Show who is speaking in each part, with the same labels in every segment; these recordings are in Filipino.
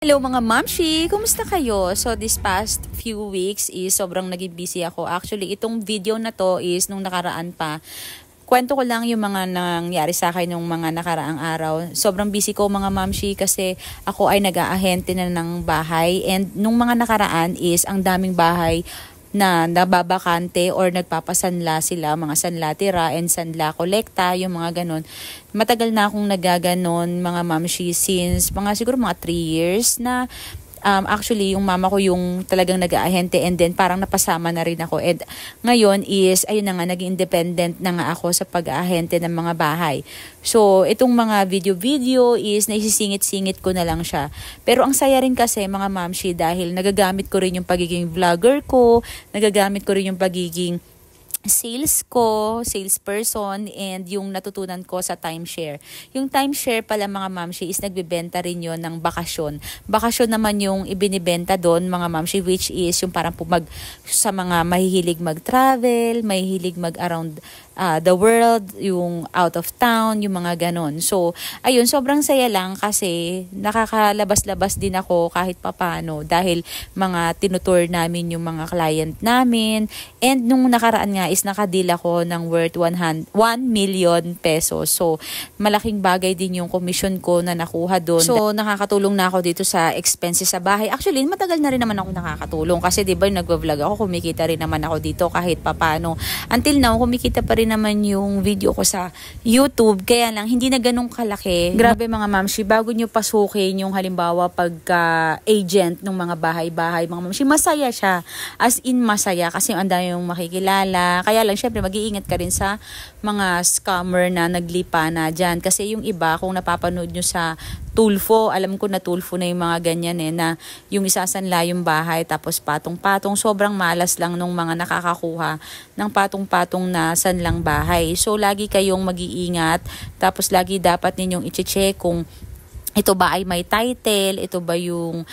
Speaker 1: Hello mga mamshi! Kumusta kayo? So this past few weeks is sobrang naging busy ako. Actually, itong video na to is nung nakaraan pa. Kwento ko lang yung mga nangyari sa akin nung mga nakaraang araw. Sobrang busy ko mga mamshi kasi ako ay nag-aahente na ng bahay. And nung mga nakaraan is ang daming bahay na nababakante or nagpapasanla sila, mga sanla tira and sanla kolekta, yung mga ganon. Matagal na akong nagaganon mga mamshi since siguro mga 3 years na actually yung mama ko yung talagang nag-aahente and then parang napasama na rin ako. And ngayon is, ayun na nga, naging independent na nga ako sa pag-aahente ng mga bahay. So, itong mga video is naisisingit-singit ko na lang siya. Pero ang saya rin kasi mga mamshi dahil nagagamit ko rin yung pagiging vlogger ko, nagagamit ko rin yung pagiging salesperson, and yung natutunan ko sa timeshare. Yung timeshare pala mga mamshi is nagbebenta rin yon ng bakasyon. Bakasyon naman yung ibinibenta doon mga mamshi, which is yung parang sa mga mahihilig mag-travel, mahihilig mag-around the world, yung out of town, yung mga ganon. So, ayun, sobrang saya lang kasi nakakalabas-labas din ako kahit papano dahil mga tinutour namin yung mga client namin. And nung nakaraan nga is nakadeal ako ng worth 1 million pesos. So, malaking bagay din yung commission ko na nakuha doon. So, nakakatulong na ako dito sa expenses sa bahay. Actually, matagal na rin naman ako nakakatulong kasi diba nagwa-vlog ako, kumikita rin naman ako dito kahit papano. Until now, kumikita pa rin naman yung video ko sa YouTube, kaya lang hindi na ganun kalaki. Grabe mga mamshi, bago nyo pasukin yung halimbawa pagka-agent ng mga bahay-bahay, mga mamshi, masaya siya. As in masaya kasi ang dami yung makikilala. Kaya lang syempre mag-iingat ka rin sa mga scammer na naglipa na dyan. Kasi yung iba, kung napapanood nyo sa Tulfo, alam ko na Tulfo na yung mga ganyan na yung isasanla yung bahay tapos patong-patong, sobrang malas lang nung mga nakakakuha ng patong-patong na sanlang bahay. So lagi kayong mag-iingat, tapos lagi dapat ninyong i-check kung ito ba ay may title, ito ba yung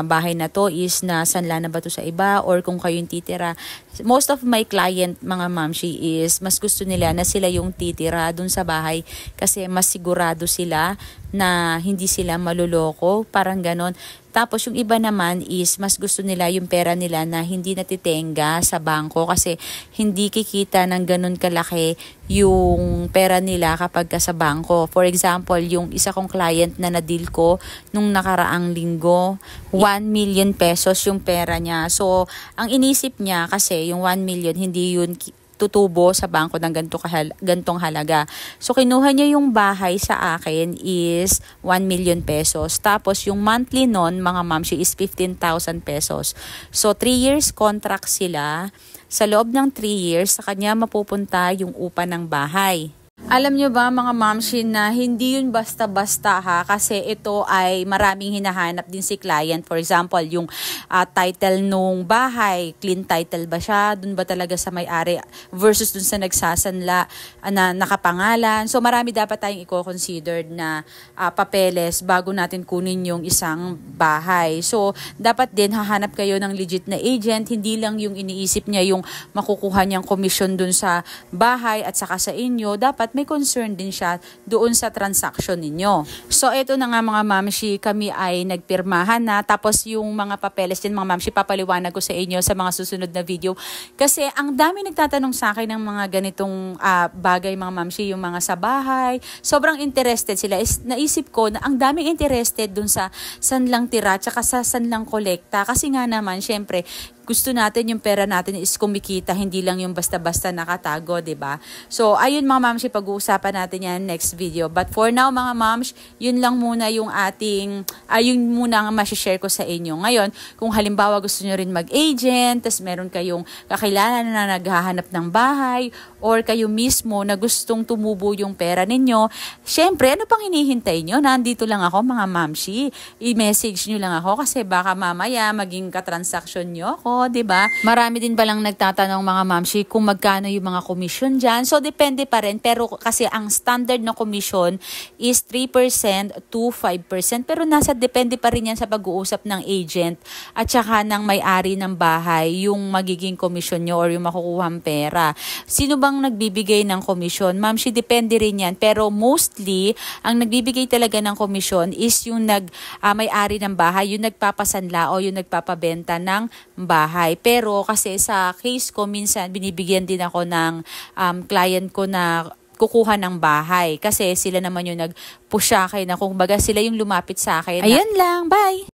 Speaker 1: bahay na to is na sanla na ba to sa iba, or kung kayo yung titira. Most of my client mga mamshi is mas gusto nila na sila yung titira dun sa bahay kasi mas sigurado sila na hindi sila maluloko, parang ganon. Tapos yung iba naman is mas gusto nila yung pera nila na hindi natitenga sa bangko kasi hindi kikita ng ganun kalaki yung pera nila kapag sa bangko. For example, yung isa kong client na na-deal ko nung nakaraang linggo, 1 million pesos yung pera niya. So, ang inisip niya kasi yung 1 million, hindi yun tutubo sa bangko ng gantong halaga. So, kinuha niya yung bahay sa akin is 1 million pesos. Tapos, yung monthly nun, mga mamshi, is 15,000 pesos. So, 3 years contract sila. Sa loob ng 3 years, sa kanya mapupunta yung upa ng bahay. Alam nyo ba mga mamshi na hindi yun basta-basta ha, kasi ito ay maraming hinahanap din si client. For example, yung title nung bahay, clean title ba siya, dun ba talaga sa may-ari versus dun sa nagsasanla na nakapangalan. So marami dapat tayong i-consider na papeles bago natin kunin yung isang bahay. So dapat din hahanap kayo ng legit na agent, hindi lang yung iniisip niya yung makukuha niyang commission dun sa bahay at saka sa inyo. Dapat may concern din siya doon sa transaction ninyo. So, ito na nga mga mamshi, kami ay nagpirmahan na. Tapos, yung mga papeles din mga mamshi, papaliwanag ko sa inyo sa mga susunod na video. Kasi, ang dami nagtatanong sa akin ng mga ganitong bagay mga mamshi, yung mga sa bahay. Sobrang interested sila. Naisip ko na ang daming interested doon sa sanlang tira, tsaka sa sanlang kolekta. Kasi nga naman, syempre, gusto natin yung pera natin is kumikita, hindi lang yung basta-basta nakatago, 'di ba? So, ayun mga mamshi, pag-uusapan natin yan next video. But for now, mga moms, yun lang muna yung yun muna ang ma-share ko sa inyo. Ngayon, kung halimbawa gusto nyo rin mag-agent, tas meron kayong kakilala na naghahanap ng bahay, or kayo mismo na gustong tumubo yung pera ninyo, syempre, ano pang hinihintay nyo? Nandito lang ako, mga mamshi. I-message nyo lang ako kasi baka mamaya maging katransaksyon nyo ako. Oo, 'di ba? Marami din palang nagtatanong mga mamshi kung magkano yung mga commission diyan. So depende pa rin, pero kasi ang standard na commission is 3% to 5%, pero depende pa rin yan sa pag-uusap ng agent at saka ng may-ari ng bahay yung magiging commission nyo or yung makukuhang pera. Sino bang nagbibigay ng commission? Mamshi, depende rin yan, pero mostly ang nagbibigay talaga ng commission is yung may-ari ng bahay, yung nagpapasanla o yung nagpapabenta ng bahay. Pero kasi sa case ko, minsan binibigyan din ako ng client ko na kukuha ng bahay kasi sila naman yung nag-push sa akin na kumbaga sila yung lumapit sa akin. Ayan lang, bye!